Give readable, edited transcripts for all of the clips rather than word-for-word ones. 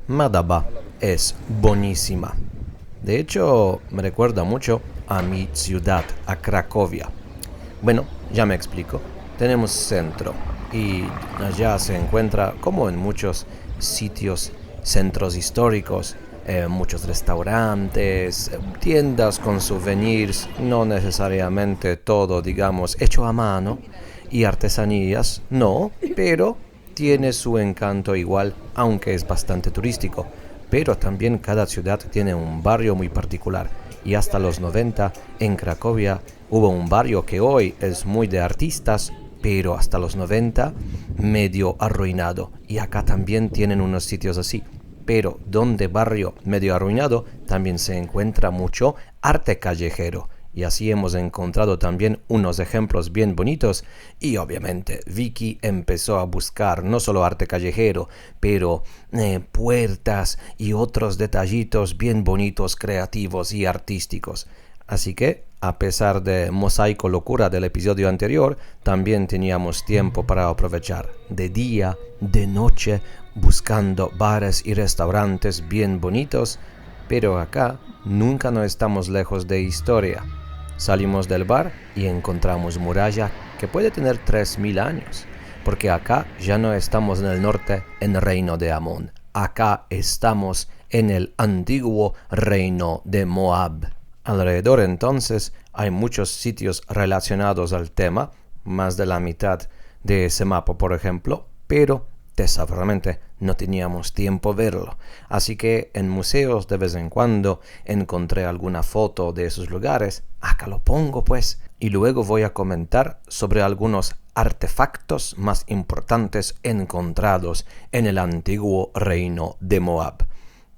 Madaba es buenísima. De hecho, me recuerda mucho a mi ciudad, a Cracovia. Bueno, ya me explico. Tenemos centro y allá se encuentra, como en muchos sitios, centros históricos, muchos restaurantes, tiendas con souvenirs, no necesariamente todo, digamos, hecho a mano, y artesanías, no, pero tiene su encanto igual, aunque es bastante turístico. Pero también cada ciudad tiene un barrio muy particular y hasta los 90 en Cracovia hubo un barrio que hoy es muy de artistas, pero hasta los 90 medio arruinado. Y acá también tienen unos sitios así. Pero donde barrio medio arruinado también se encuentra mucho arte callejero. Y así hemos encontrado también unos ejemplos bien bonitos y obviamente Vicky empezó a buscar no solo arte callejero, pero puertas y otros detallitos bien bonitos, creativos y artísticos. Así que, a pesar de mosaico locura del episodio anterior, también teníamos tiempo para aprovechar de día, de noche, buscando bares y restaurantes bien bonitos, pero acá nunca no estamos lejos de historia. Salimos del bar y encontramos muralla que puede tener 3000 años, porque acá ya no estamos en el norte, en el reino de Amón. Acá estamos en el antiguo reino de Moab. Alrededor entonces hay muchos sitios relacionados al tema, más de la mitad de ese mapa, por ejemplo, pero desafortunadamente no teníamos tiempo verlo. Así que en museos de vez en cuando encontré alguna foto de esos lugares. Acá lo pongo pues. Y luego voy a comentar sobre algunos artefactos más importantes encontrados en el antiguo reino de Moab.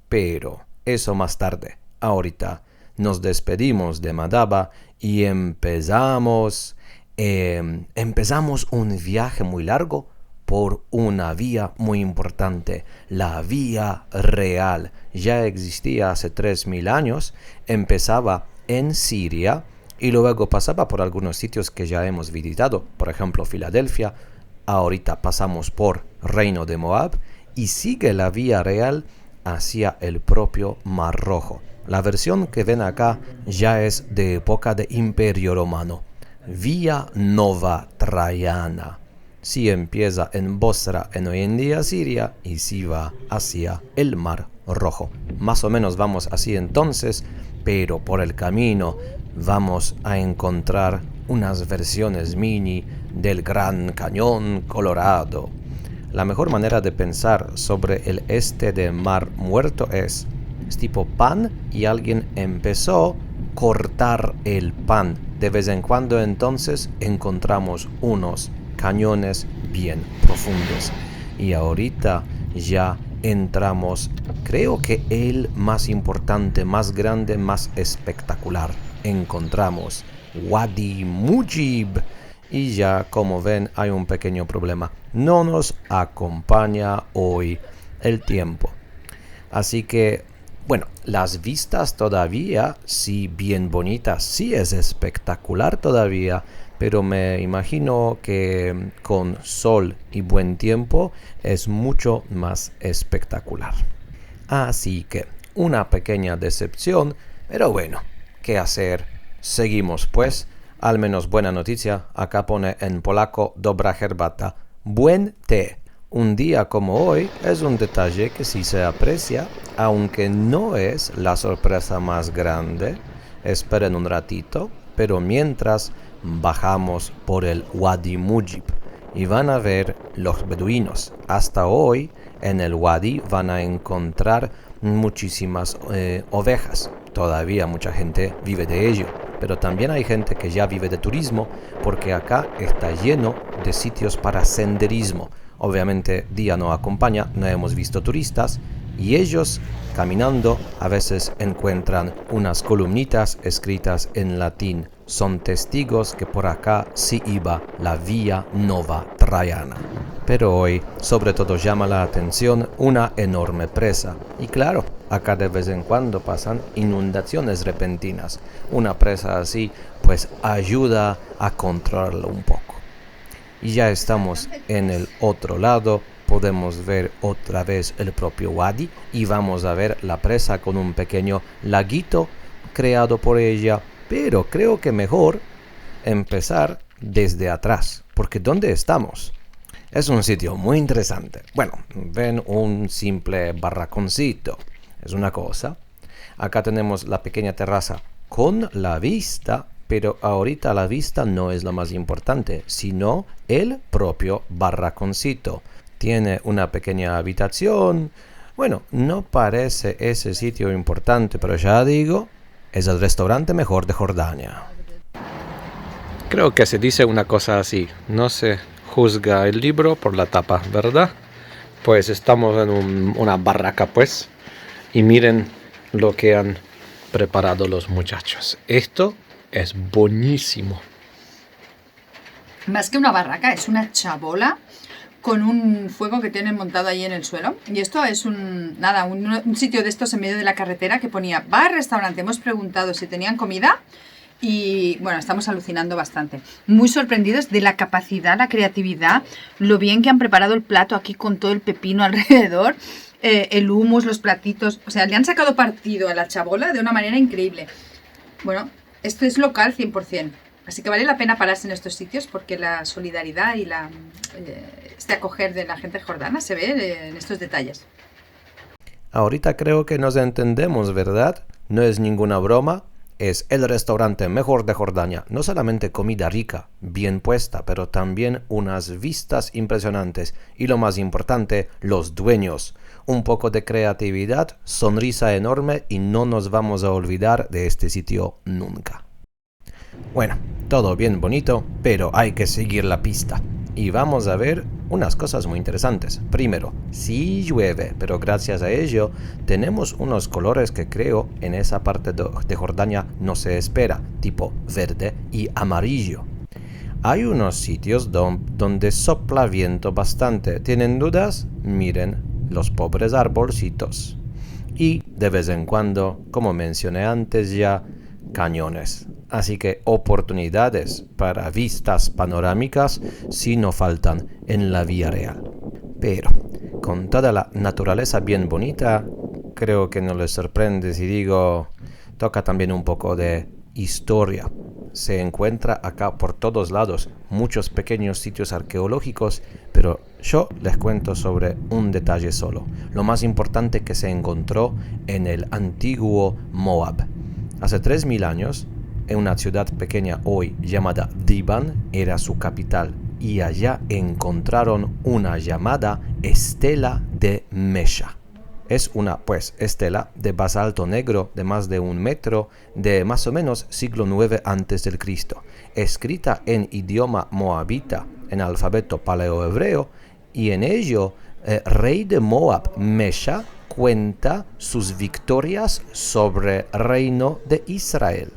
Pero eso más tarde. Ahorita nos despedimos de Madaba y empezamos un viaje muy largo por una vía muy importante, la vía real. Ya existía hace 3000 años, empezaba en Siria y luego pasaba por algunos sitios que ya hemos visitado, por ejemplo Filadelfia. Ahorita pasamos por Reino de Moab y sigue la vía real hacia el propio Mar Rojo. La versión que ven acá ya es de época de Imperio Romano. Vía Nova Traiana. Si empieza en Bosra, en hoy en día Siria, y si va hacia el Mar Rojo. Más o menos vamos así entonces, pero por el camino vamos a encontrar unas versiones mini del Gran Cañón Colorado. La mejor manera de pensar sobre el este del Mar Muerto es tipo pan y alguien empezó a cortar el pan. De vez en cuando entonces encontramos unos cañones bien profundos. Y ahorita ya entramos, creo que el más importante, más grande, más espectacular. Encontramos Wadi Mujib. Y ya como ven hay un pequeño problema. No nos acompaña hoy el tiempo. Así que, bueno, las vistas todavía, sí bien bonitas, sí es espectacular todavía, pero me imagino que con sol y buen tiempo es mucho más espectacular. Así que, una pequeña decepción, pero bueno, ¿qué hacer? Seguimos pues. Al menos buena noticia, acá pone en polaco dobra herbata, buen té. Un día como hoy es un detalle que sí se aprecia, aunque no es la sorpresa más grande. Esperen un ratito, pero mientras bajamos por el Wadi Mujib y van a ver los beduinos. Hasta hoy en el Wadi van a encontrar muchísimas ovejas. Todavía mucha gente vive de ello, pero también hay gente que ya vive de turismo porque acá está lleno de sitios para senderismo. Obviamente día no acompaña, no hemos visto turistas y ellos caminando a veces encuentran unas columnitas escritas en latín. Son testigos que por acá sí iba la Vía Nova Traiana. Pero hoy sobre todo llama la atención una enorme presa. Y claro, acá de vez en cuando pasan inundaciones repentinas. Una presa así pues ayuda a controlarlo un poco. Y ya estamos en el otro lado podemos ver otra vez el propio wadi y vamos a ver la presa con un pequeño laguito creado por ella, pero creo que mejor empezar desde atrás, porque ¿dónde estamos? Es un sitio muy interesante. Bueno, ven un simple barraconcito, es una cosa. Acá tenemos la pequeña terraza con la vista, pero ahorita la vista no es lo más importante, sino el propio barraconcito. Tiene una pequeña habitación. Bueno, no parece ese sitio importante, pero ya digo, es el restaurante mejor de Jordania. Creo que se dice una cosa así, no se juzga el libro por la tapa, ¿verdad? Pues estamos en una barraca, pues, y miren lo que han preparado los muchachos. Esto es buenísimo. Más que una barraca, es una chabola con un fuego que tienen montado ahí en el suelo. Y esto es un sitio de estos en medio de la carretera que ponía bar, restaurante. Hemos preguntado si tenían comida y bueno, estamos alucinando bastante. Muy sorprendidos de la capacidad, la creatividad, lo bien que han preparado el plato aquí con todo el pepino alrededor. El hummus, los platitos, o sea, le han sacado partido a la chabola de una manera increíble. Bueno, esto es local 100%, así que vale la pena pararse en estos sitios porque la solidaridad y este acoger de la gente jordana se ve en estos detalles. Ahorita creo que nos entendemos, ¿verdad? No es ninguna broma. Es el restaurante mejor de Jordania. No solamente comida rica, bien puesta, pero también unas vistas impresionantes. Y lo más importante, los dueños. Un poco de creatividad, sonrisa enorme y no nos vamos a olvidar de este sitio nunca. Bueno, todo bien bonito, pero hay que seguir la pista. Y vamos a ver unas cosas muy interesantes. Primero, sí llueve, pero gracias a ello tenemos unos colores que creo en esa parte de Jordania no se espera, tipo verde y amarillo. Hay unos sitios donde sopla viento bastante. ¿Tienen dudas? Miren los pobres arbolcitos. Y de vez en cuando, como mencioné antes ya, cañones. Así que oportunidades para vistas panorámicas sí no faltan en la vía real. Pero con toda la naturaleza bien bonita, creo que no les sorprende si digo, toca también un poco de historia. Se encuentra acá por todos lados muchos pequeños sitios arqueológicos, pero yo les cuento sobre un detalle solo. Lo más importante que se encontró en el antiguo Moab. Hace 3000 años, en una ciudad pequeña hoy llamada Diban, era su capital, y allá encontraron una llamada estela de Mesha. Es una, estela de basalto negro de más de 1 metro, de más o menos siglo IX a.C., escrita en idioma moabita, en alfabeto paleohebreo, y en ello, rey de Moab, Mesha, cuenta sus victorias sobre el reino de Israel.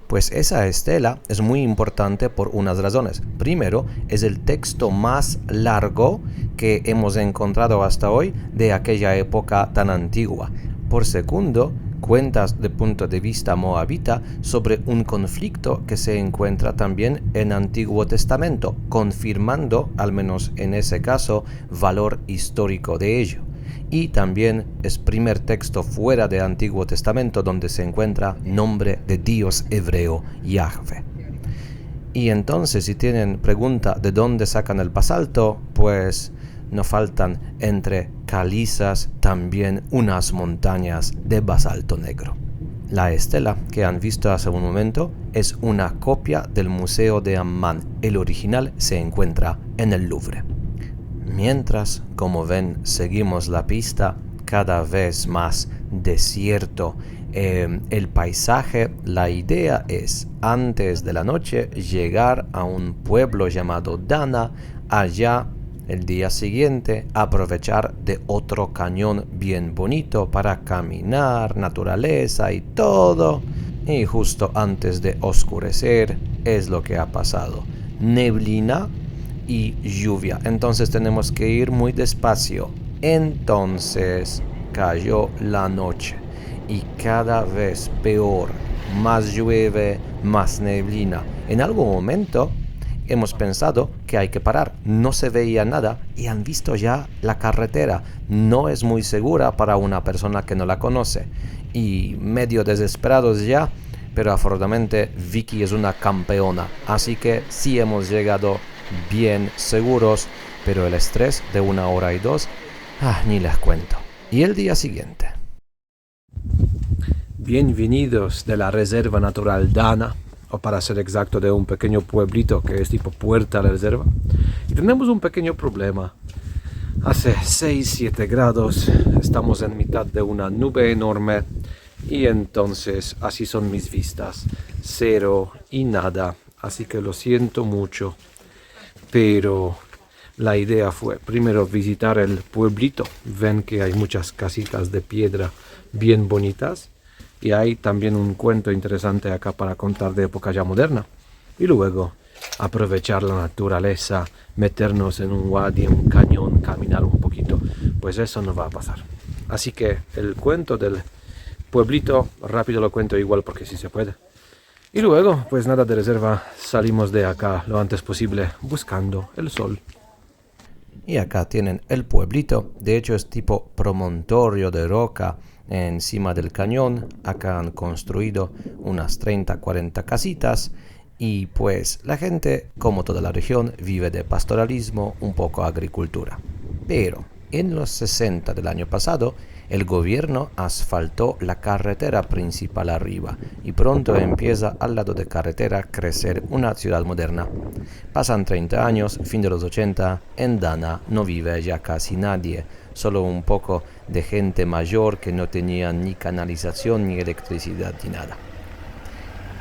Pues esa estela es muy importante por unas razones. Primero, es el texto más largo que hemos encontrado hasta hoy de aquella época tan antigua. Por segundo, cuentas de punto de vista moabita sobre un conflicto que se encuentra también en Antiguo Testamento, confirmando, al menos en ese caso, valor histórico de ello. Y también es primer texto fuera de Antiguo Testamento donde se encuentra nombre de Dios hebreo Yahvé. Y entonces, si tienen pregunta de dónde sacan el basalto, pues no faltan entre calizas también unas montañas de basalto negro. La estela que han visto hace un momento es una copia del Museo de Ammán. El original se encuentra en el Louvre. Mientras, como ven, seguimos la pista cada vez más desierto. El paisaje, la idea es, antes de la noche, llegar a un pueblo llamado Dana. Allá, el día siguiente, aprovechar de otro cañón bien bonito para caminar, naturaleza y todo. Y justo antes de oscurecer es lo que ha pasado. Neblina y lluvia. Entonces tenemos que ir muy despacio. Entonces cayó la noche y cada vez peor. Más llueve, más neblina. En algún momento hemos pensado que hay que parar. No se veía nada y han visto ya la carretera. No es muy segura para una persona que no la conoce. Y medio desesperados ya, pero afortunadamente Vicky es una campeona. Así que sí hemos llegado bien seguros, pero el estrés de 1 hora y 2, ni les cuento. Y el día siguiente. Bienvenidos de la Reserva Natural Dana, o para ser exacto de un pequeño pueblito que es tipo puerta a la reserva. Y tenemos un pequeño problema. Hace 6-7 grados, estamos en mitad de una nube enorme y entonces así son mis vistas, 0 y nada, así que lo siento mucho, pero la idea fue primero visitar el pueblito. Ven que hay muchas casitas de piedra bien bonitas. Y hay también un cuento interesante acá para contar de época ya moderna. Y luego aprovechar la naturaleza, meternos en un wadi, un cañón, caminar un poquito. Pues eso no va a pasar. Así que el cuento del pueblito, rápido lo cuento igual porque sí se puede. Y luego, pues nada de reserva, salimos de acá lo antes posible buscando el sol. Y acá tienen el pueblito. De hecho es tipo promontorio de roca encima del cañón. Acá han construido unas 30-40 casitas y pues la gente, como toda la región, vive de pastoralismo, un poco agricultura. Pero en los 60 del año pasado, el gobierno asfaltó la carretera principal arriba y pronto empieza al lado de carretera a crecer una ciudad moderna. Pasan 30 años, fin de los 80, en Dana no vive ya casi nadie, solo un poco de gente mayor que no tenía ni canalización ni electricidad ni nada.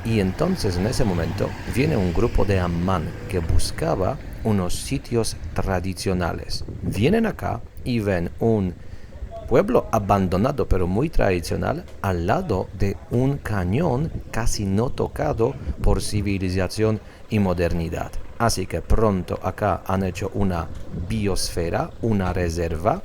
Y entonces en ese momento viene un grupo de Amman que buscaba unos sitios tradicionales. Vienen acá y ven un pueblo abandonado pero muy tradicional al lado de un cañón casi no tocado por civilización y modernidad. Así que pronto acá han hecho una biosfera, una reserva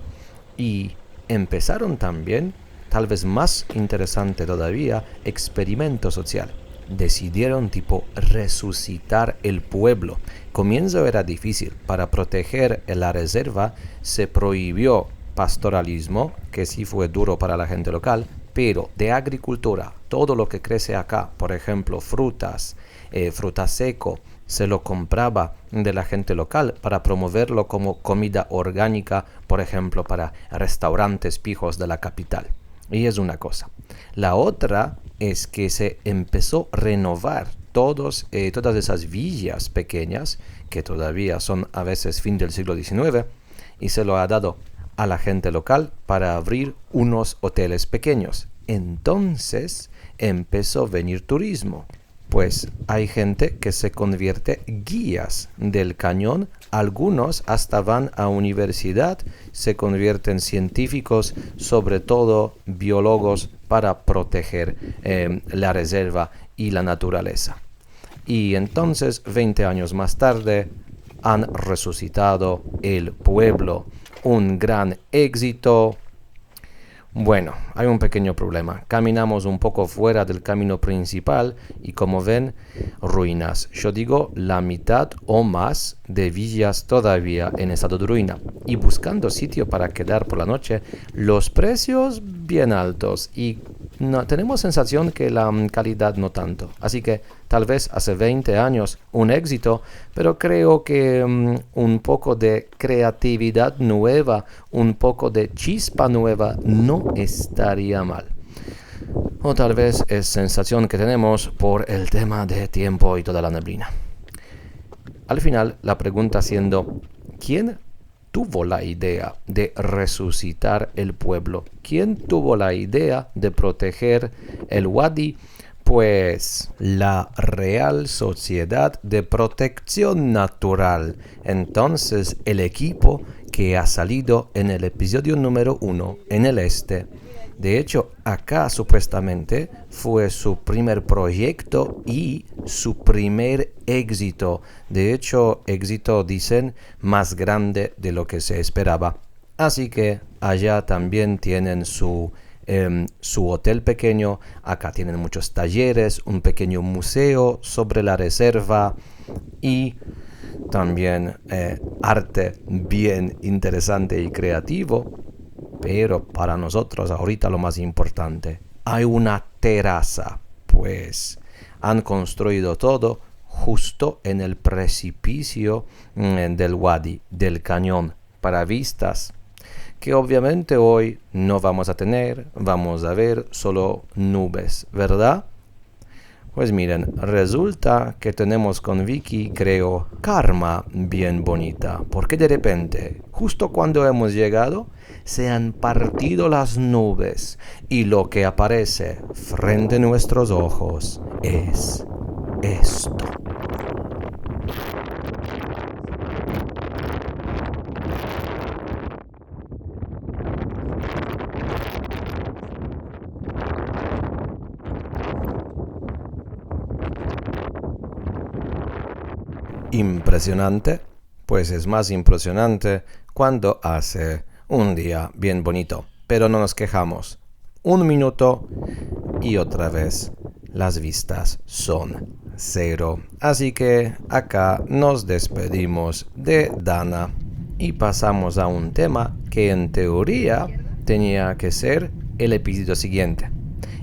y empezaron también, tal vez más interesante todavía, experimento social. Decidieron tipo resucitar el pueblo. Comienzo era difícil. Para proteger la reserva se prohibió pastoralismo, que sí fue duro para la gente local, pero de agricultura, todo lo que crece acá, por ejemplo, frutas, fruta seco, se lo compraba de la gente local para promoverlo como comida orgánica, por ejemplo, para restaurantes pijos de la capital. Y es una cosa. La otra es que se empezó a renovar todas esas villas pequeñas, que todavía son a veces fin del siglo XIX, y se lo ha dado a la gente local para abrir unos hoteles pequeños. Entonces empezó a venir turismo. Pues hay gente que se convierte guías del cañón, algunos hasta van a universidad, se convierten científicos, sobre todo biólogos, para proteger la reserva y la naturaleza. Y entonces, 20 años más tarde, han resucitado el pueblo. Un gran éxito. Bueno, hay un pequeño problema. Caminamos un poco fuera del camino principal y como ven, ruinas. Yo digo la mitad o más de villas todavía en estado de ruina. Y buscando sitio para quedar por la noche, los precios bien altos y no, tenemos sensación que la calidad no tanto. Así que tal vez hace 20 años un éxito, pero creo que un poco de creatividad nueva, un poco de chispa nueva no estaría mal. O tal vez es sensación que tenemos por el tema de tiempo y toda la neblina. Al final, la pregunta siendo, ¿quién tuvo la idea de resucitar el pueblo? ¿Quién tuvo la idea de proteger el wadi? Pues la Real Sociedad de Protección Natural. Entonces el equipo que ha salido en el episodio número 1 en el este. De hecho, acá supuestamente fue su primer proyecto y su primer éxito. De hecho, éxito dicen más grande de lo que se esperaba. Así que allá también tienen su hotel pequeño. Acá tienen muchos talleres, un pequeño museo sobre la reserva y también arte bien interesante y creativo, pero para nosotros ahorita lo más importante, hay una terraza, pues han construido todo justo en el precipicio del wadi, del cañón, para vistas, que obviamente hoy no vamos a tener, vamos a ver solo nubes, ¿verdad? Pues miren, resulta que tenemos con Vicky, creo, karma bien bonita, porque de repente, justo cuando hemos llegado, se han partido las nubes y lo que aparece frente a nuestros ojos es esto. Impresionante, pues es más impresionante cuando hace un día bien bonito, pero no nos quejamos. 1 minuto y otra vez las vistas son 0. Así que acá nos despedimos de Dana y pasamos a un tema que en teoría tenía que ser el episodio siguiente.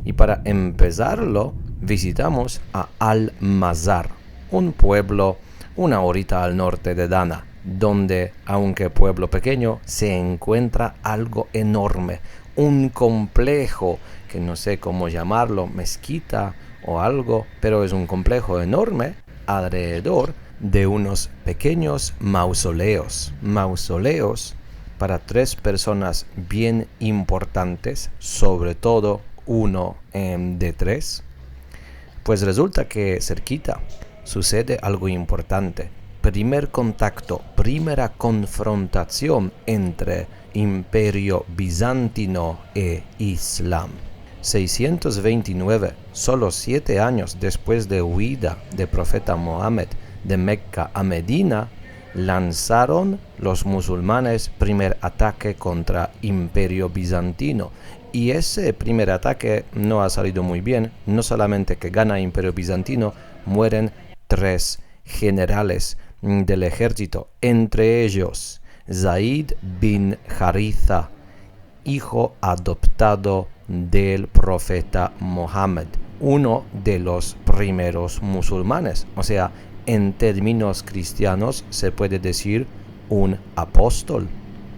Y para empezarlo visitamos a Al-Mazar, un pueblo una horita al norte de Dana, donde, aunque pueblo pequeño, se encuentra algo enorme, un complejo, que no sé cómo llamarlo, mezquita o algo, pero es un complejo enorme alrededor de unos pequeños mausoleos. Mausoleos para 3 personas bien importantes, sobre todo uno de 3. Pues resulta que cerquita sucede algo importante. Primer contacto, primera confrontación entre Imperio Bizantino e Islam. 629, solo 7 años después de huida del profeta Mohammed de Mecca a Medina, lanzaron los musulmanes primer ataque contra Imperio Bizantino. Y ese primer ataque no ha salido muy bien. No solamente que gana Imperio Bizantino, mueren 3 generales del ejército, entre ellos Zaid bin Haritha, hijo adoptado del profeta Mohammed, uno de los primeros musulmanes. O sea, en términos cristianos se puede decir un apóstol.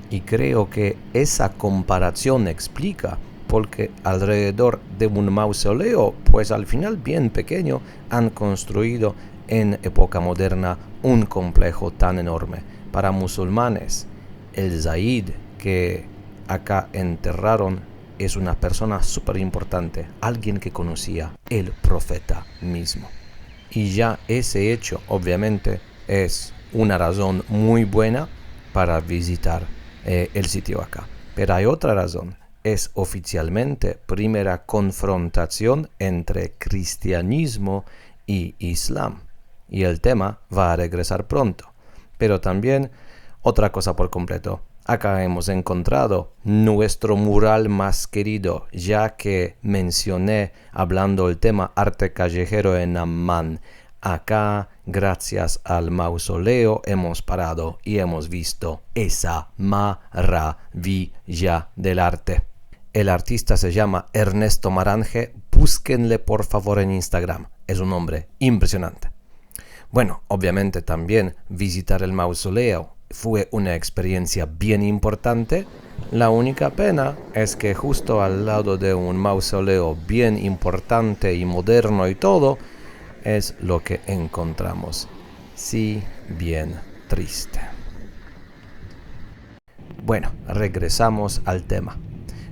Y creo que esa comparación explica porque alrededor de un mausoleo, pues al final bien pequeño, han construido en época moderna un complejo tan enorme. Para musulmanes, el Zaid que acá enterraron es una persona súper importante, alguien que conocía el profeta mismo. Y ya ese hecho, obviamente, es una razón muy buena para visitar el sitio acá. Pero hay otra razón. Es oficialmente primera confrontación entre cristianismo y islam. Y el tema va a regresar pronto. Pero también otra cosa por completo. Acá hemos encontrado nuestro mural más querido, ya que mencioné hablando el tema arte callejero en Amman. Acá, gracias al mausoleo, hemos parado y hemos visto esa maravilla del arte. El artista se llama Ernesto Maranje. Búsquenle por favor en Instagram. Es un hombre impresionante. Bueno, obviamente también visitar el mausoleo fue una experiencia bien importante. La única pena es que justo al lado de un mausoleo bien importante y moderno y todo, es lo que encontramos. Sí, bien triste. Bueno, regresamos al tema.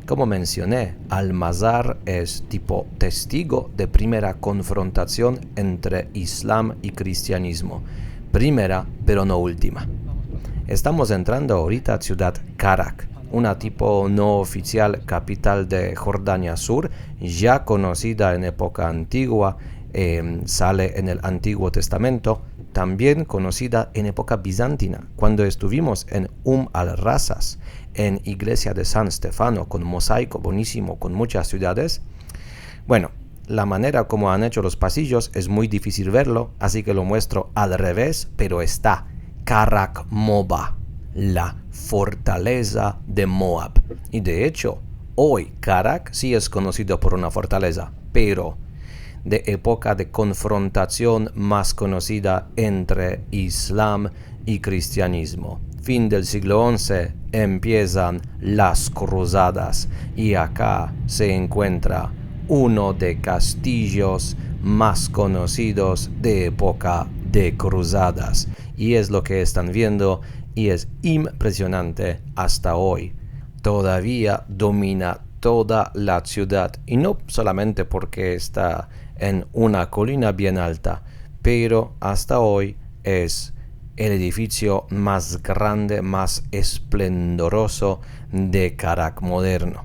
Como mencioné, Al-Mazar es tipo testigo de primera confrontación entre Islam y cristianismo. Primera, pero no última. Estamos entrando ahorita a ciudad Karak, una tipo no oficial capital de Jordania Sur, ya conocida en época antigua, sale en el Antiguo Testamento, también conocida en época bizantina, cuando estuvimos en al-Rasas, en iglesia de San Stefano, con mosaico buenísimo, con muchas ciudades. Bueno, la manera como han hecho los pasillos es muy difícil verlo, así que lo muestro al revés, pero está Karak Moba, la fortaleza de Moab. Y de hecho, hoy Karak sí es conocido por una fortaleza, pero de época de confrontación más conocida entre Islam y cristianismo. Fin del siglo XI empiezan las cruzadas y acá se encuentra uno de castillos más conocidos de época de cruzadas. Y es lo que están viendo y es impresionante hasta hoy. Todavía domina toda la ciudad y no solamente porque está en una colina bien alta, pero hasta hoy es el edificio más grande, más esplendoroso de Karak moderno.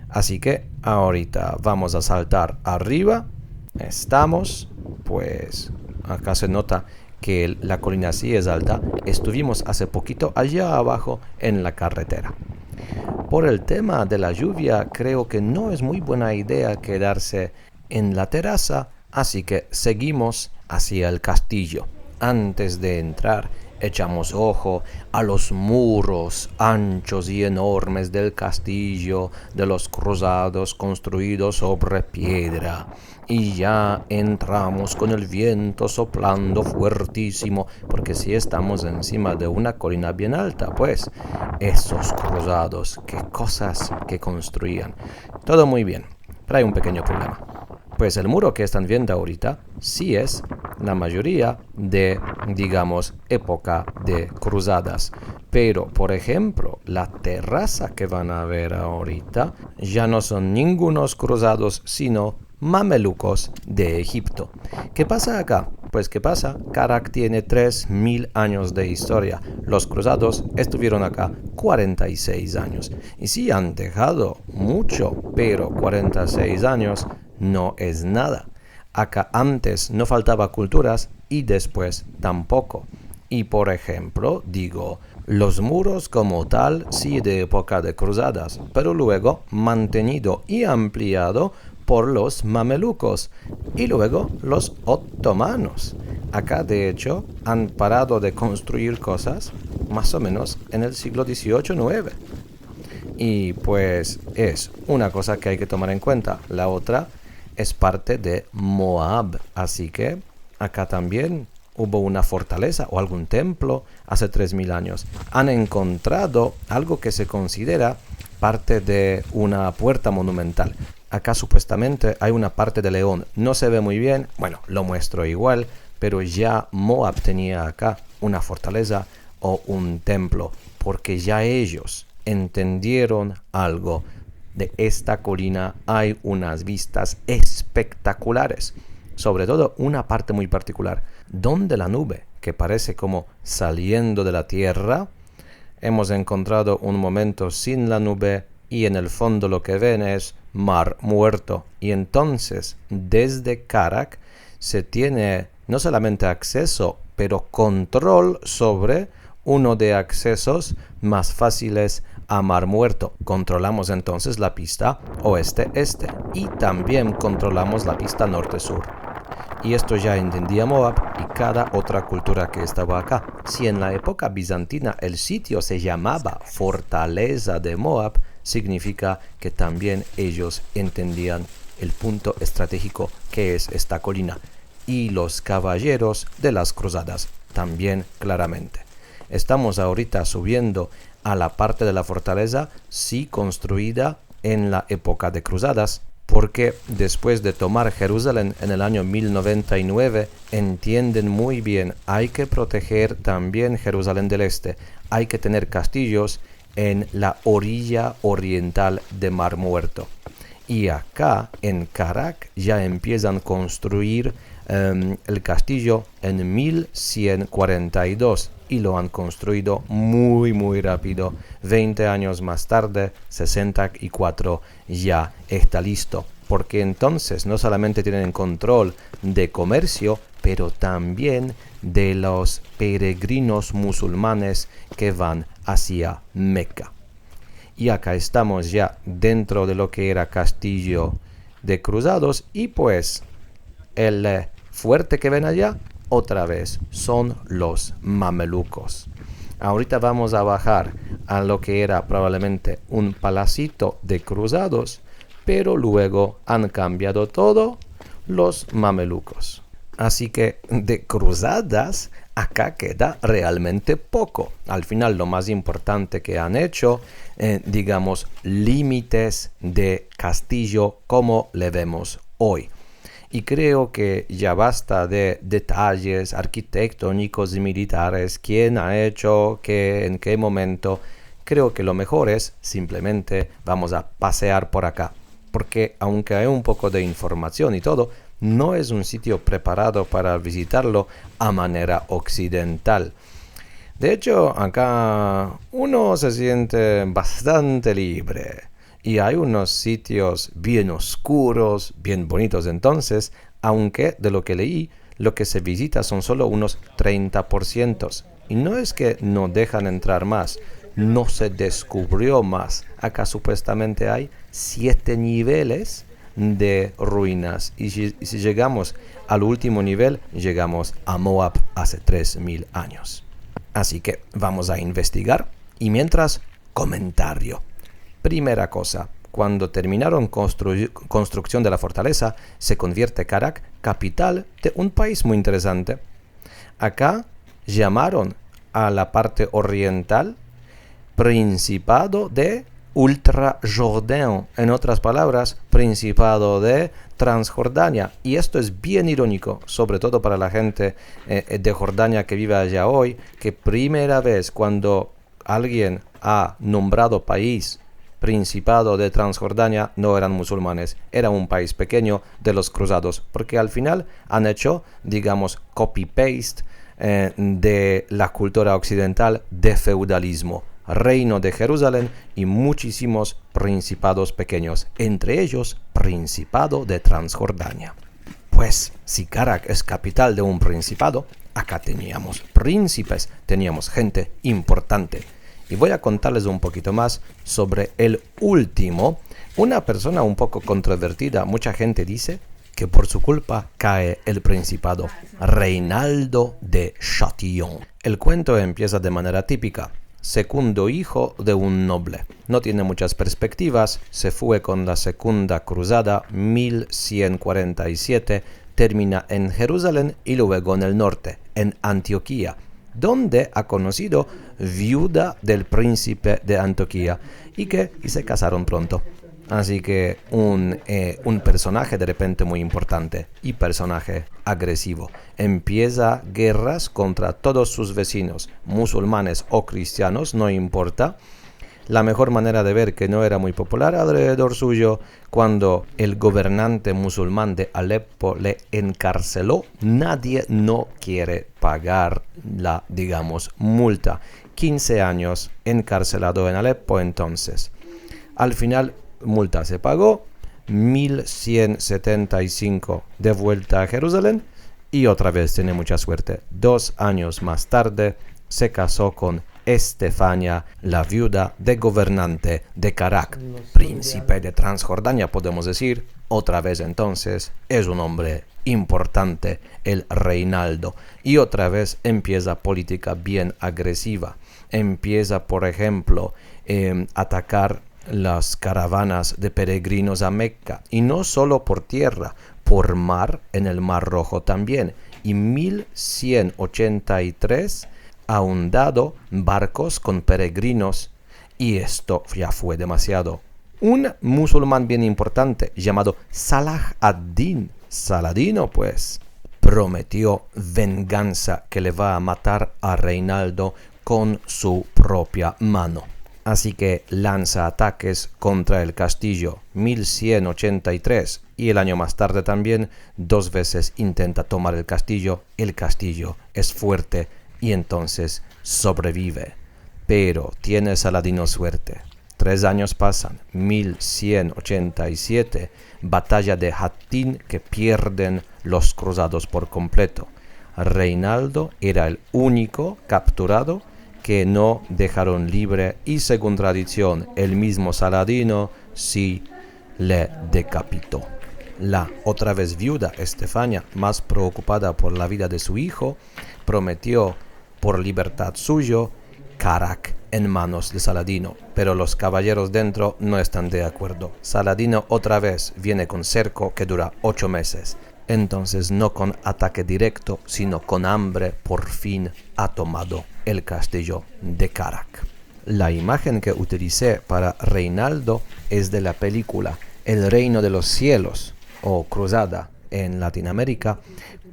Así que ahorita vamos a saltar arriba. Estamos, pues acá se nota que la colina sí es alta. Estuvimos hace poquito allá abajo en la carretera. Por el tema de la lluvia, creo que no es muy buena idea quedarse en la terraza, así que seguimos hacia el castillo. Antes de entrar, echamos ojo a los muros anchos y enormes del castillo de los cruzados construidos sobre piedra. Y ya entramos con el viento soplando fuertísimo, porque si estamos encima de una colina bien alta, pues esos cruzados, qué cosas que construían. Todo muy bien, pero hay un pequeño problema. Pues el muro que están viendo ahorita sí es la mayoría de, digamos, época de cruzadas. Pero, por ejemplo, la terraza que van a ver ahorita ya no son ningunos cruzados, sino mamelucos de Egipto. ¿Qué pasa acá? Pues ¿qué pasa? Karak tiene 3000 años de historia. Los cruzados estuvieron acá 46 años. Y sí han dejado mucho, pero 46 años no es nada. Acá antes no faltaba culturas y después tampoco. Y por ejemplo, digo, los muros como tal sí de época de cruzadas, pero luego mantenido y ampliado por los mamelucos y luego los otomanos. Acá de hecho han parado de construir cosas más o menos en el siglo XVIII-IX. Y pues es una cosa que hay que tomar en cuenta. La otra es parte de Moab, así que acá también hubo una fortaleza o algún templo hace 3000 años. Han encontrado algo que se considera parte de una puerta monumental. Acá supuestamente hay una parte de león. No se ve muy bien, bueno, lo muestro igual, pero ya Moab tenía acá una fortaleza o un templo, porque ya ellos entendieron algo. De esta colina hay unas vistas espectaculares, sobre todo una parte muy particular, donde la nube, que parece como saliendo de la tierra, hemos encontrado un momento sin la nube y en el fondo lo que ven es mar muerto. Y entonces, desde Karak se tiene no solamente acceso, pero control sobre uno de accesos más fáciles a Mar Muerto. Controlamos entonces la pista oeste-este y también controlamos la pista norte-sur. Y esto ya entendía Moab y cada otra cultura que estaba acá. Si en la época bizantina el sitio se llamaba Fortaleza de Moab, significa que también ellos entendían el punto estratégico que es esta colina. Y los caballeros de las cruzadas también claramente. Estamos ahorita subiendo a la parte de la fortaleza, sí construida en la época de cruzadas, porque después de tomar Jerusalén en el año 1099, entienden muy bien, hay que proteger también Jerusalén del Este, hay que tener castillos en la orilla oriental de Mar Muerto. Y acá, en Karak, ya empiezan a construir el castillo en 1142 y lo han construido muy rápido. 20 años más tarde, 64, ya está listo. Porque entonces no solamente tienen control de comercio, pero también de los peregrinos musulmanes que van hacia Meca. Y acá estamos ya dentro de lo que era castillo de cruzados y pues el fuerte que ven allá otra vez son los mamelucos. Ahorita vamos a bajar a lo que era probablemente un palacito de cruzados, pero luego han cambiado todo los mamelucos. Así que de cruzadas acá queda realmente poco. Al final lo más importante que han hecho, digamos, límites de castillo como le vemos hoy. Y creo que ya basta de detalles arquitectónicos y militares, quién ha hecho qué, en qué momento. Creo que lo mejor es simplemente vamos a pasear por acá. Porque aunque hay un poco de información y todo, no es un sitio preparado para visitarlo a manera occidental. De hecho, acá uno se siente bastante libre. Y hay unos sitios bien oscuros, bien bonitos entonces, aunque de lo que leí, lo que se visita son solo unos 30%. Y no es que no dejan entrar más, no se descubrió más. Acá supuestamente hay 7 niveles de ruinas. Y si llegamos al último nivel, llegamos a Moab hace 3000 años. Así que vamos a investigar. Y mientras, comentario. Primera cosa, cuando terminaron construcción de la fortaleza, se convierte Karak capital de un país muy interesante. Acá llamaron a la parte oriental Principado de Ultrajordán, en otras palabras, Principado de Transjordania. Y esto es bien irónico, sobre todo para la gente de Jordania que vive allá hoy, que primera vez cuando alguien ha nombrado país Principado de Transjordania, no eran musulmanes, era un país pequeño de los cruzados, porque al final han hecho, digamos, copy-paste de la cultura occidental de feudalismo, reino de Jerusalén y muchísimos principados pequeños, entre ellos Principado de Transjordania. Pues si Karak es capital de un principado, acá teníamos príncipes, teníamos gente importante. Y voy a contarles un poquito más sobre el último. Una persona un poco controvertida, mucha gente dice que por su culpa cae el principado, Reinaldo de Châtillon. El cuento empieza de manera típica. Segundo hijo de un noble. No tiene muchas perspectivas, se fue con la segunda cruzada 1147, termina en Jerusalén y luego en el norte, en Antioquía, donde ha conocido viuda del príncipe de Antioquía y se casaron pronto. Así que un personaje de repente muy importante y personaje agresivo. Empieza guerras contra todos sus vecinos, musulmanes o cristianos, no importa. La mejor manera de ver que no era muy popular alrededor suyo, cuando el gobernante musulmán de Alepo le encarceló, nadie no quiere pagar la, digamos, multa. 15 años encarcelado en Alepo entonces. Al final, multa se pagó, 1175 de vuelta a Jerusalén y otra vez tiene mucha suerte. 2 años más tarde se casó con Estefania, la viuda de gobernante de Karak, príncipe de Transjordania, podemos decir. Otra vez entonces es un hombre importante, el Reinaldo. Y otra vez empieza política bien agresiva. Empieza, por ejemplo, atacar las caravanas de peregrinos a Meca. Y no solo por tierra, por mar, en el Mar Rojo también. Y 1183 ha hundado barcos con peregrinos y esto ya fue demasiado. Un musulmán bien importante llamado Salah ad-Din, Saladino pues, prometió venganza que le va a matar a Reinaldo con su propia mano. Así que lanza ataques contra el castillo 1183 y el año más tarde también 2 veces intenta tomar el castillo. El castillo es fuerte y entonces sobrevive. Pero tiene Saladino suerte. 3 años pasan, 1187, batalla de Hattin que pierden los cruzados por completo. Reinaldo era el único capturado que no dejaron libre y según tradición el mismo Saladino sí le decapitó. La otra vez viuda Estefania, más preocupada por la vida de su hijo, prometió por libertad suyo Carac en manos de Saladino, pero los caballeros dentro no están de acuerdo. Saladino otra vez viene con cerco que dura 8 meses. Entonces, no con ataque directo, sino con hambre, por fin ha tomado el castillo de Carac. La imagen que utilicé para Reinaldo es de la película El Reino de los Cielos, o Cruzada en Latinoamérica,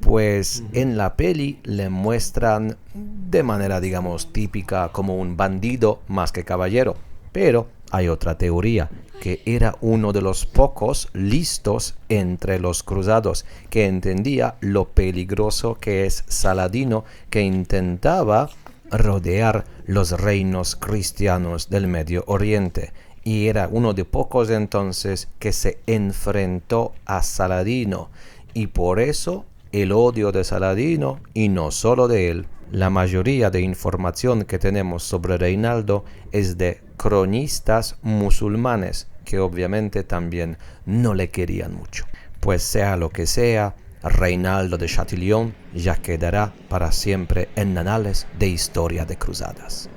pues en la peli le muestran de manera, digamos, típica como un bandido más que caballero. Pero hay otra teoría, que era uno de los pocos listos entre los cruzados, que entendía lo peligroso que es Saladino, que intentaba rodear los reinos cristianos del Medio Oriente. Y era uno de pocos entonces que se enfrentó a Saladino. Y por eso el odio de Saladino, y no solo de él. La mayoría de información que tenemos sobre Reinaldo es de cronistas musulmanes, que obviamente también no le querían mucho. Pues sea lo que sea, Reinaldo de Chatillon ya quedará para siempre en anales de historia de cruzadas.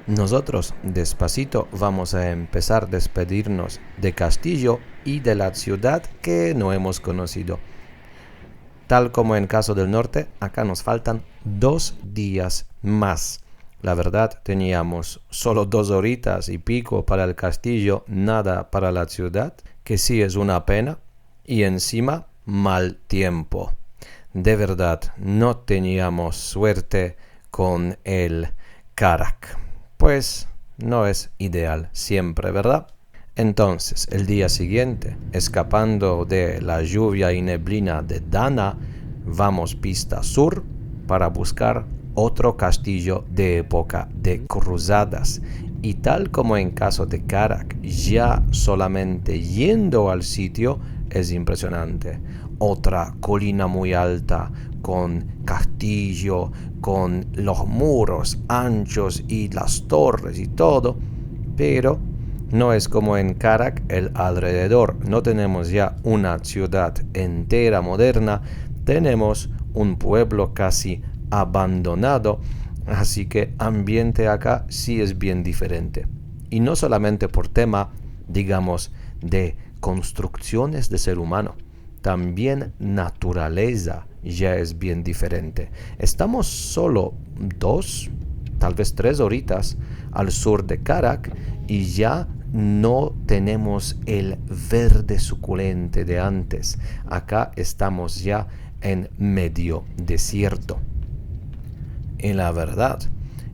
Nosotros despacito vamos a empezar a despedirnos de Castillo y de la ciudad que no hemos conocido. Tal como en caso del norte, acá nos faltan 2 días más. La verdad, teníamos solo 2 horitas y pico para el castillo, nada para la ciudad, que sí es una pena, y encima mal tiempo. De verdad, no teníamos suerte con el Carac. Pues no es ideal siempre, ¿verdad? Entonces, el día siguiente, escapando de la lluvia y neblina de Dana, vamos pista sur para buscar otro castillo de época de cruzadas. Y tal como en caso de Carac, ya solamente yendo al sitio es impresionante. Otra colina muy alta, con castillo, con los muros anchos y las torres y todo, pero no es como en Carac el alrededor. No tenemos ya una ciudad entera moderna, tenemos un pueblo casi abandonado, así que ambiente acá sí es bien diferente. Y no solamente por tema, digamos, de construcciones de ser humano, también naturaleza ya es bien diferente. Estamos solo 2, tal vez 3 horitas al sur de Carac y ya no tenemos el verde suculente de antes. Acá estamos ya en medio desierto. Y la verdad,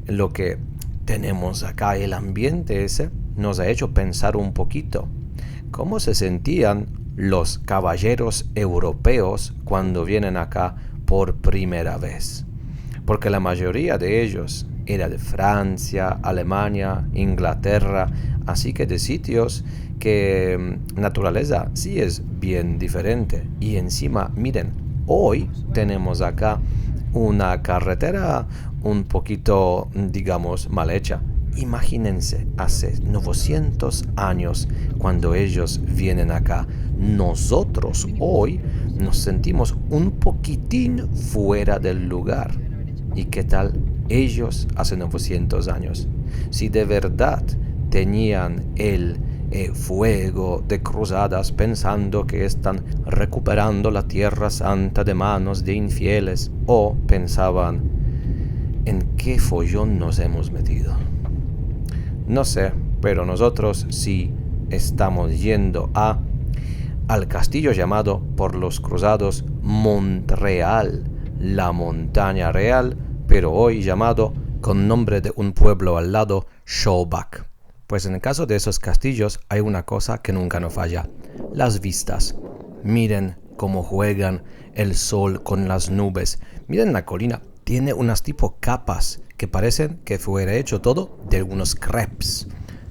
lo que tenemos acá, el ambiente ese, nos ha hecho pensar un poquito. ¿Cómo se sentían los caballeros europeos cuando vienen acá por primera vez? Porque la mayoría de ellos era de Francia, Alemania, Inglaterra, así que de sitios que naturaleza sí es bien diferente. Y encima, miren, hoy tenemos acá una carretera un poquito, digamos, mal hecha. Imagínense, hace 900 años cuando ellos vienen acá. Nosotros hoy nos sentimos un poquitín fuera del lugar. ¿Y qué tal ellos hace 900 años? Si de verdad tenían el fuego de cruzadas pensando que están recuperando la tierra santa de manos de infieles, o pensaban en qué follón nos hemos metido. No sé, pero nosotros sí estamos yendo al castillo llamado por los cruzados Montreal, la montaña real, pero hoy llamado con nombre de un pueblo al lado, Showback. Pues en el caso de esos castillos hay una cosa que nunca nos falla: las vistas. Miren cómo juegan el sol con las nubes. Miren la colina, tiene unas tipo capas que parecen que fuera hecho todo de unos crepes.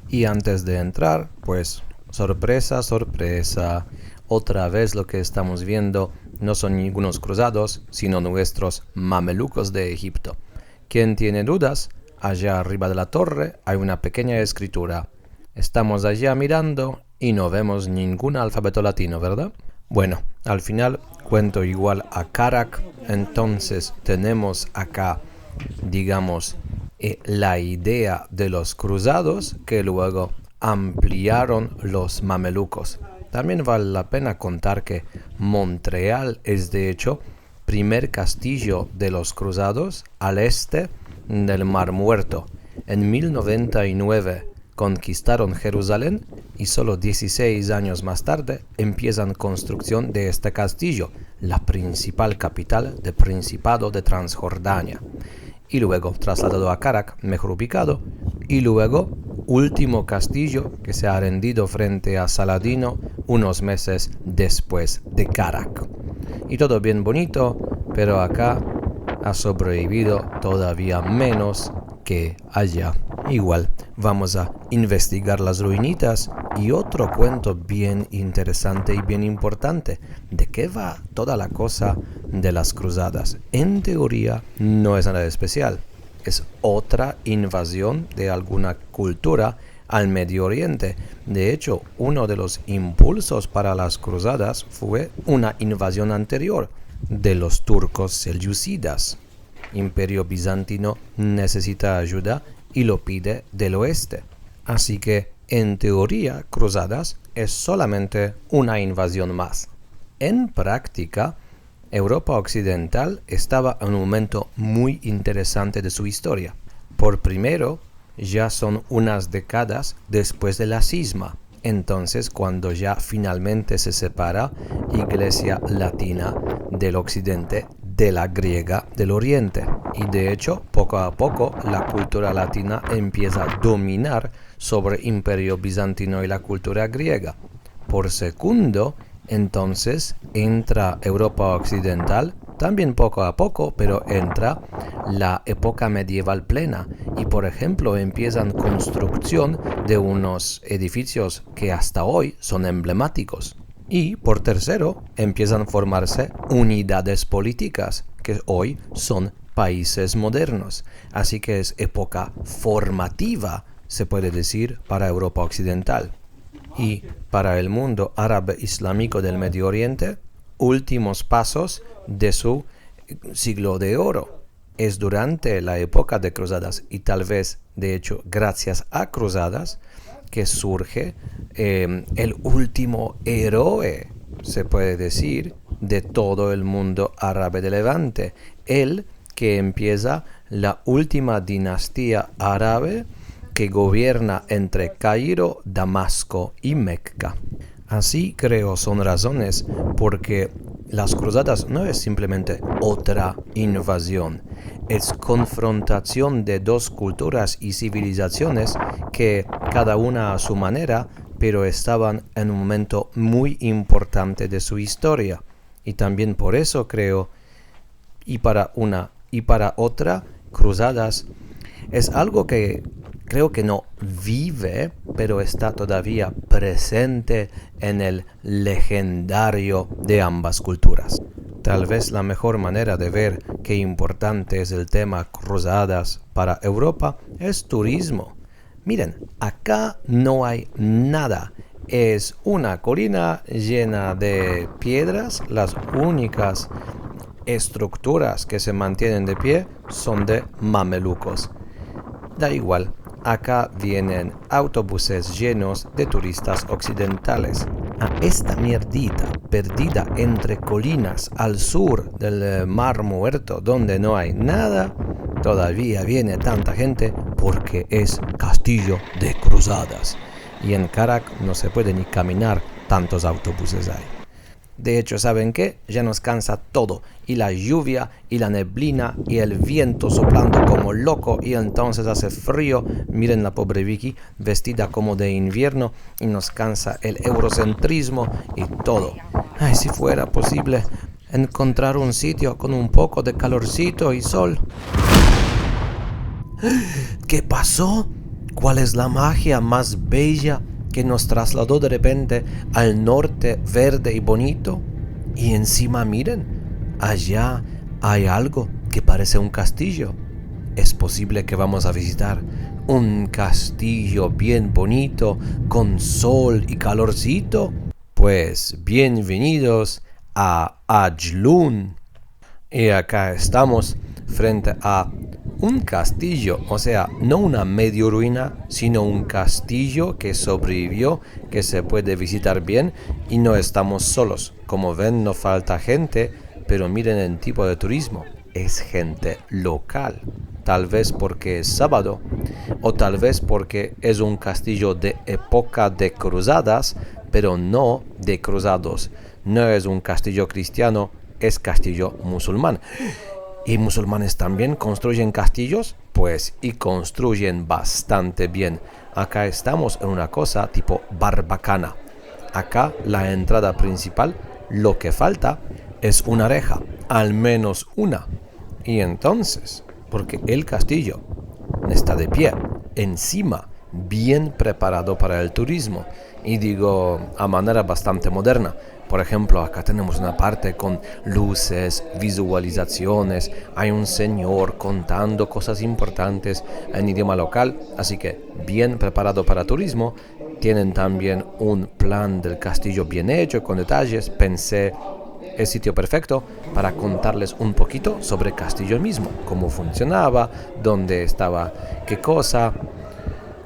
Y antes de entrar, pues sorpresa, sorpresa, otra vez lo que estamos viendo no son ningunos cruzados, sino nuestros mamelucos de Egipto. ¿Quién tiene dudas? Allá arriba de la torre hay una pequeña escritura. Estamos allá mirando y no vemos ningún alfabeto latino, ¿verdad? Bueno, al final cuento igual a Karak, entonces tenemos acá, digamos, la idea de los cruzados que luego ampliaron los mamelucos. También vale la pena contar que Montreal es de hecho primer castillo de los cruzados al este del Mar Muerto. En 1099 conquistaron Jerusalén y solo 16 años más tarde empiezan construcción de este castillo, la principal capital del Principado de Transjordania. Y luego trasladado a Karak, mejor ubicado, y luego último castillo que se ha rendido frente a Saladino unos meses después de Karak. Y todo bien bonito, pero acá ha sobrevivido todavía menos que allá. Igual, vamos a investigar las ruinitas y otro cuento bien interesante y bien importante. ¿De qué va toda la cosa de las cruzadas? En teoría no es nada especial. Es otra invasión de alguna cultura al Medio Oriente. De hecho, uno de los impulsos para las cruzadas fue una invasión anterior de los turcos selyúcidas. Imperio bizantino necesita ayuda y lo pide del oeste. Así que, en teoría, cruzadas es solamente una invasión más. En práctica, Europa Occidental estaba en un momento muy interesante de su historia. Por primero, ya son unas décadas después de la cisma. Entonces, cuando ya finalmente se separa Iglesia Latina del Occidente de la griega del Oriente. Y de hecho, poco a poco, la cultura latina empieza a dominar sobre Imperio Bizantino y la cultura griega. Por segundo, entonces, entra Europa Occidental, también poco a poco, pero entra la época medieval plena. Y por ejemplo, empiezan construcción de unos edificios que hasta hoy son emblemáticos. Y por tercero, empiezan a formarse unidades políticas, que hoy son países modernos. Así que es época formativa, se puede decir, para Europa Occidental. Y para el mundo árabe islámico del Medio Oriente, últimos pasos de su siglo de oro. Es durante la época de cruzadas y tal vez, de hecho, gracias a cruzadas, que surge el último héroe, se puede decir, de todo el mundo árabe de Levante. El que empieza la última dinastía árabe que gobierna entre Cairo, Damasco y Mecca. Así creo son razones porque las cruzadas no es simplemente otra invasión, es confrontación de dos culturas y civilizaciones que cada una a su manera, pero estaban en un momento muy importante de su historia. Y también por eso creo, y para una y para otra, cruzadas es algo que creo que no vive, pero está todavía presente en el legendario de ambas culturas. Tal vez la mejor manera de ver qué importante es el tema cruzadas para Europa es turismo. Miren, acá no hay nada. Es una colina llena de piedras. Las únicas estructuras que se mantienen de pie son de mamelucos. Da igual. Acá vienen autobuses llenos de turistas occidentales. A esta mierdita perdida entre colinas al sur del Mar Muerto donde no hay nada, todavía viene tanta gente porque es castillo de cruzadas. Y en Karak no se puede ni caminar, tantos autobuses hay. De hecho, ¿saben qué? Ya nos cansa todo. Y la lluvia, y la neblina, y el viento soplando como loco, y entonces hace frío. Miren la pobre Vicky, vestida como de invierno, y nos cansa el eurocentrismo y todo. Ay, si fuera posible encontrar un sitio con un poco de calorcito y sol. ¿Qué pasó? ¿Cuál es la magia más bella que nos trasladó de repente al norte verde y bonito? Y encima miren, allá hay algo que parece un castillo. Es posible que vamos a visitar un castillo bien bonito, con sol y calorcito. Pues bienvenidos a Ajlun. Y acá estamos frente a un castillo, o sea, no una medio ruina, sino un castillo que sobrevivió, que se puede visitar bien y no estamos solos. Como ven, no falta gente, pero miren el tipo de turismo. Es gente local, tal vez porque es sábado, o tal vez porque es un castillo de época de cruzadas, pero no de cruzados. No es un castillo cristiano, es castillo musulmán. ¿Y musulmanes también construyen castillos? Pues, y construyen bastante bien. Acá estamos en una cosa tipo barbacana. Acá la entrada principal, lo que falta es una reja, al menos una. Y entonces, porque el castillo está de pie, encima, bien preparado para el turismo. Y digo, a manera bastante moderna. Por ejemplo, acá tenemos una parte con luces, visualizaciones, hay un señor contando cosas importantes en idioma local, así que bien preparado para turismo. Tienen también un plan del castillo bien hecho, con detalles. Pensé, el sitio perfecto para contarles un poquito sobre el castillo mismo, cómo funcionaba, dónde estaba, qué cosa.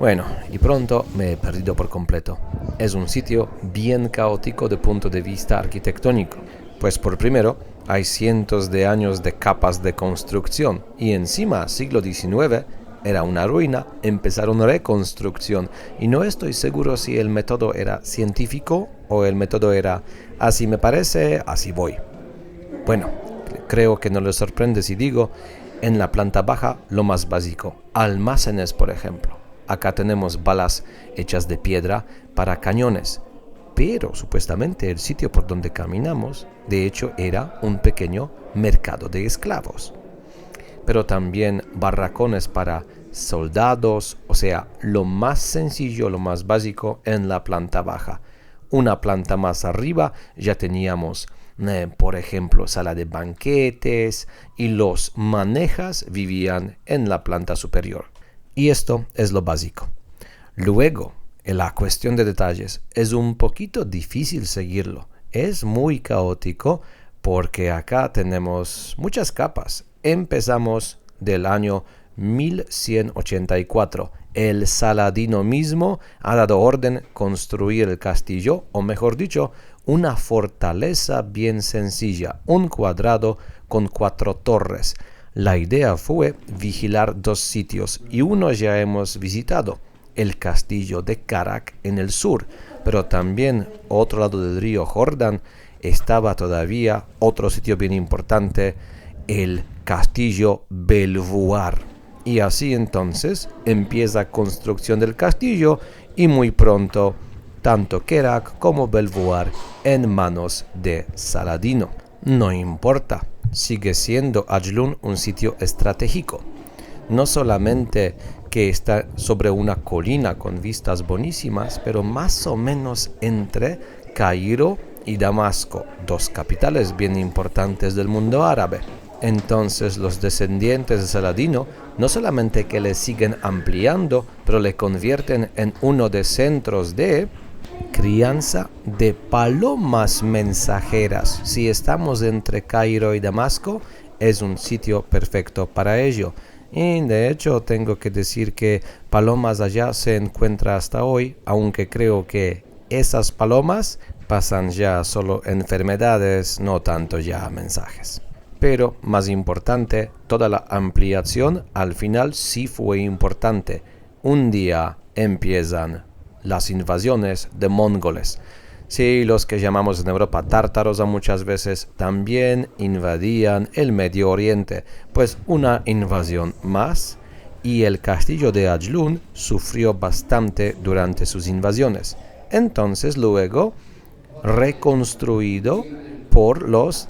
Bueno, y pronto me he perdido por completo. Es un sitio bien caótico de punto de vista arquitectónico, pues por primero hay cientos de años de capas de construcción y encima siglo XIX era una ruina, empezaron reconstrucción y no estoy seguro si el método era científico o el método era así me parece, así voy. Bueno, creo que no les sorprende si digo en la planta baja lo más básico, almacenes por ejemplo. Acá tenemos balas hechas de piedra para cañones, pero supuestamente el sitio por donde caminamos, de hecho, era un pequeño mercado de esclavos. Pero también barracones para soldados, o sea, lo más sencillo, lo más básico en la planta baja. Una planta más arriba ya teníamos, por ejemplo, sala de banquetes y los manejas vivían en la planta superior. Y esto es lo básico. Luego, en la cuestión de detalles, es un poquito difícil seguirlo. Es muy caótico porque acá tenemos muchas capas. Empezamos del año 1184. El Saladino mismo ha dado orden construir el castillo, o mejor dicho, una fortaleza bien sencilla, un cuadrado con 4 torres. La idea fue vigilar 2 sitios y uno ya hemos visitado, el castillo de Karak en el sur, pero también otro lado del río Jordán estaba todavía otro sitio bien importante, el castillo Belvoir. Y así entonces empieza construcción del castillo y muy pronto tanto Kerak como Belvoir en manos de Saladino. No importa, sigue siendo Ajlun un sitio estratégico. No solamente que está sobre una colina con vistas buenísimas, pero más o menos entre Cairo y Damasco, 2 capitales bien importantes del mundo árabe. Entonces los descendientes de Saladino no solamente que le siguen ampliando, pero le convierten en uno de centros de crianza de palomas mensajeras. Si estamos entre Cairo y Damasco, es un sitio perfecto para ello. Y de hecho tengo que decir que palomas allá se encuentra hasta hoy, aunque creo que esas palomas pasan ya solo enfermedades, no tanto ya mensajes. Pero más importante, toda la ampliación al final sí fue importante. Un día empiezan las invasiones de mongoles. Sí, los que llamamos en Europa tártaros a muchas veces también invadían el Medio Oriente, pues una invasión más y el castillo de Ajlun sufrió bastante durante sus invasiones. Entonces luego reconstruido por los,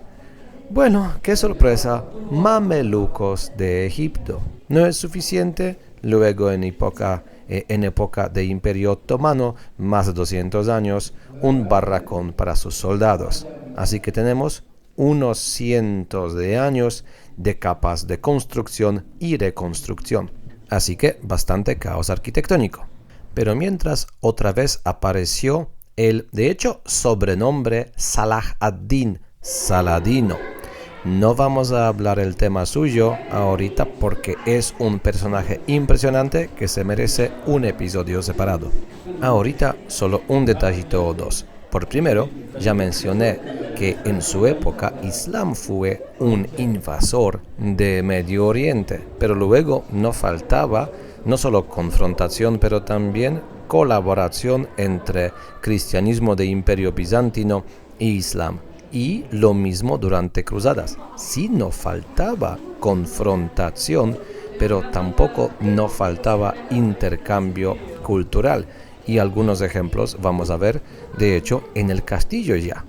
bueno, qué sorpresa, mamelucos de Egipto. No es suficiente, luego en época de Imperio Otomano, más de 200 años, un barracón para sus soldados. Así que tenemos unos cientos de años de capas de construcción y reconstrucción. Así que bastante caos arquitectónico. Pero mientras otra vez apareció el, de hecho, sobrenombre Salah ad-Din, Saladino. No vamos a hablar el tema suyo ahorita porque es un personaje impresionante que se merece un episodio separado. Ahorita solo un detallito o dos. Por primero, ya mencioné que en su época Islam fue un invasor de Medio Oriente, pero luego no faltaba no solo confrontación, pero también colaboración entre cristianismo de Imperio Bizantino e Islam. Y lo mismo durante cruzadas. Sí no faltaba confrontación, pero tampoco no faltaba intercambio cultural. Y algunos ejemplos vamos a ver, de hecho, en el castillo ya.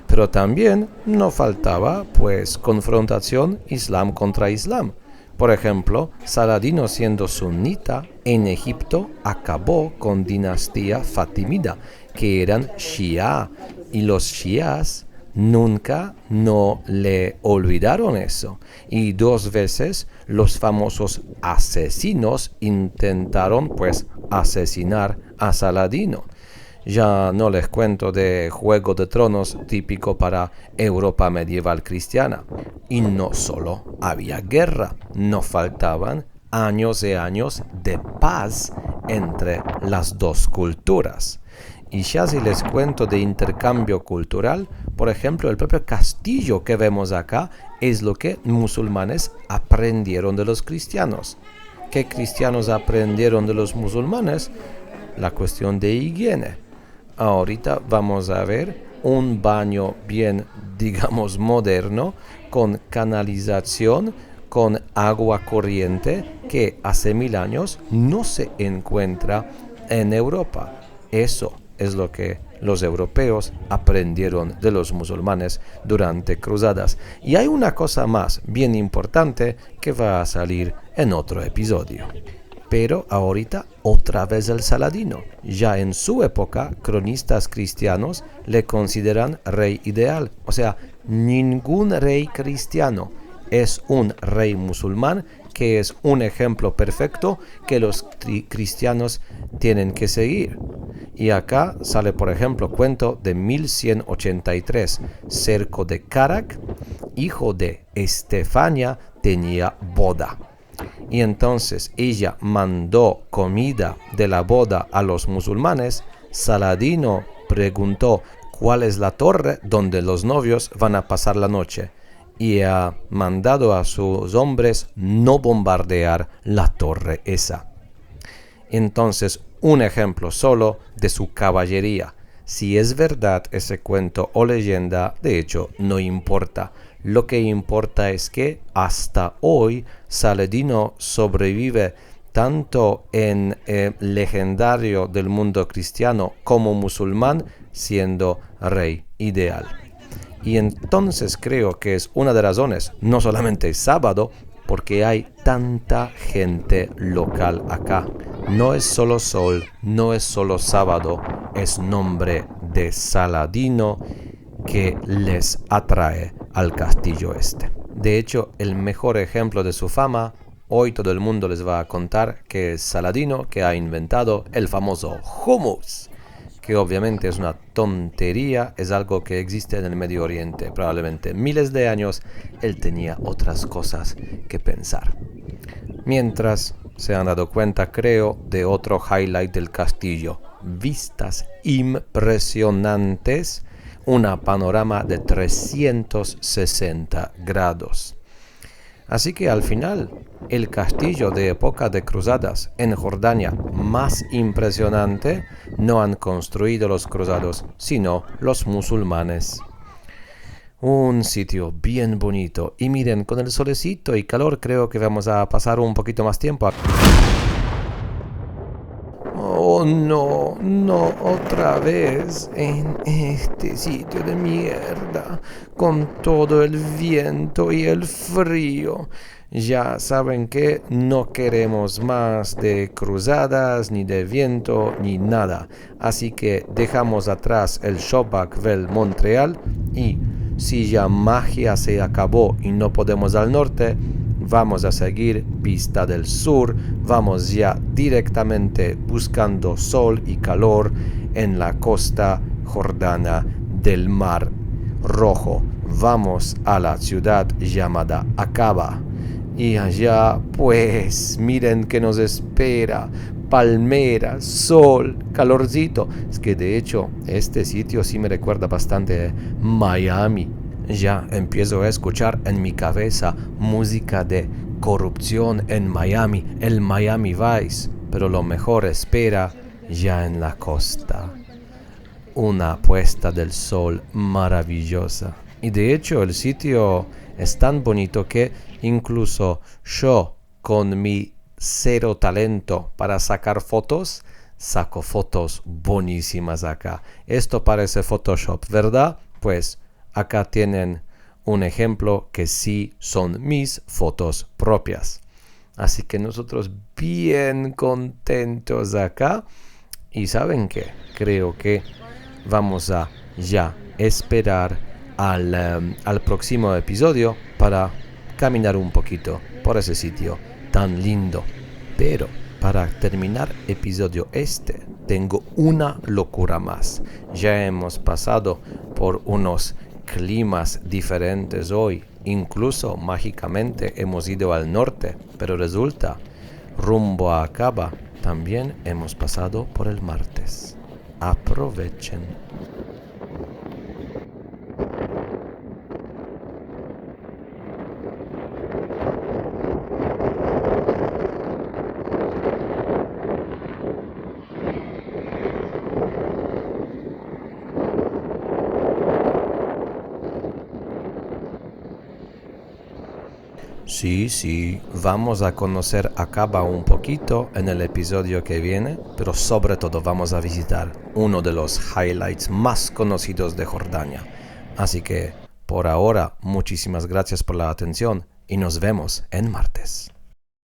Pero también no faltaba, pues, confrontación Islam contra Islam. Por ejemplo, Saladino, siendo sunita en Egipto, acabó con dinastía fatimida, que eran Shia, y los Shias nunca no le olvidaron eso. Y 2 veces los famosos asesinos intentaron, pues, asesinar a Saladino. Ya no les cuento de Juego de Tronos típico para Europa medieval cristiana. Y no solo había guerra, no faltaban años y años de paz entre las dos culturas. Y ya si les cuento de intercambio cultural, por ejemplo, el propio castillo que vemos acá es lo que musulmanes aprendieron de los cristianos. ¿Qué cristianos aprendieron de los musulmanes? La cuestión de higiene. Ahorita vamos a ver un baño bien, digamos, moderno, con canalización, con agua corriente, que hace 1000 años no se encuentra en Europa. Eso es lo que los europeos aprendieron de los musulmanes durante cruzadas. Y hay una cosa más bien importante que va a salir en otro episodio. Pero ahorita otra vez el Saladino. Ya en su época, cronistas cristianos le consideran rey ideal. O sea, ningún rey cristiano es un rey musulmán que es un ejemplo perfecto que los cristianos tienen que seguir. Y acá sale, por ejemplo, cuento de 1183. Cerco de Carac, hijo de Estefania, tenía boda. Y entonces ella mandó comida de la boda a los musulmanes. Saladino preguntó cuál es la torre donde los novios van a pasar la noche. Y ha mandado a sus hombres no bombardear la torre esa. Entonces, un ejemplo solo de su caballería. Si es verdad ese cuento o leyenda, de hecho, no importa. Lo que importa es que hasta hoy Saladino sobrevive tanto en el legendario del mundo cristiano como musulmán, siendo rey ideal. Y entonces creo que es una de las razones, no solamente sábado, porque hay tanta gente local acá. No es solo sol, no es solo sábado, es nombre de Saladino que les atrae al castillo este. De hecho, el mejor ejemplo de su fama, hoy todo el mundo les va a contar que es Saladino que ha inventado el famoso hummus, que obviamente es una tontería, es algo que existe en el Medio Oriente. Probablemente miles de años él tenía otras cosas que pensar. Mientras se han dado cuenta, creo, de otro highlight del castillo. Vistas impresionantes, una panorama de 360 grados. Así que al final, el castillo de época de cruzadas en Jordania más impresionante no han construido los cruzados, sino los musulmanes. Un sitio bien bonito. Y miren, con el solecito y calor creo que vamos a pasar un poquito más tiempo. Oh, no, otra vez en este sitio de mierda, con todo el viento y el frío. Ya saben que no queremos más de cruzadas, ni de viento, ni nada. Así que dejamos atrás el Shopbackville Montreal y si ya magia se acabó y no podemos al norte, vamos a seguir Pista del Sur, vamos ya directamente buscando sol y calor en la costa jordana del Mar Rojo. Vamos a la ciudad llamada Acaba. Y allá, pues, miren que nos espera. Palmeras, sol, calorcito. Es que de hecho, este sitio sí me recuerda bastante a Miami. Ya empiezo a escuchar en mi cabeza música de corrupción en Miami, el Miami Vice. Pero lo mejor espera ya en la costa. Una puesta del sol maravillosa. Y de hecho el sitio es tan bonito que incluso yo, con mi cero talento para sacar fotos, saco fotos buenísimas acá. Esto parece Photoshop, ¿verdad? Pues acá tienen un ejemplo que sí son mis fotos propias. Así que nosotros bien contentos acá. Y ¿saben qué? Creo que vamos a ya esperar al próximo episodio para caminar un poquito por ese sitio tan lindo. Pero para terminar episodio tengo una locura más. Ya hemos pasado por unos climas diferentes hoy. Incluso mágicamente hemos ido al norte, pero resulta, rumbo a Acaba, también hemos pasado por el martes. Aprovechen. Sí, vamos a conocer Acaba un poquito en el episodio que viene, pero sobre todo vamos a visitar uno de los highlights más conocidos de Jordania. Así que, por ahora, muchísimas gracias por la atención y nos vemos en martes.